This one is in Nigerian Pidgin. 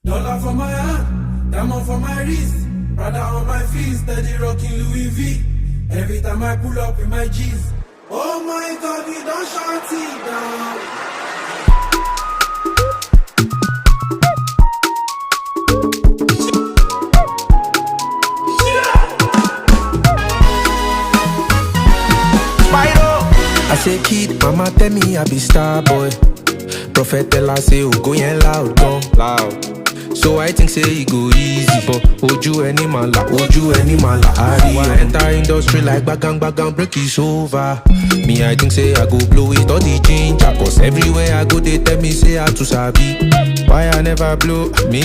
Dollar for my hand, diamond for my wrist, Prada on my feet, steady rocking Louis V. Every time I pull up with my G's, oh my God, we don't shut it down. I say kid, mama tell me I be star boy. Prophet tell her say go yen loud, gone loud. So I think say it go easy, but oju any mala, Ari enter industry like bagang, break is over. Me I think say I go blow it all the ginger, cause everywhere I go they tell me say I too sabi. Why I never blow? Me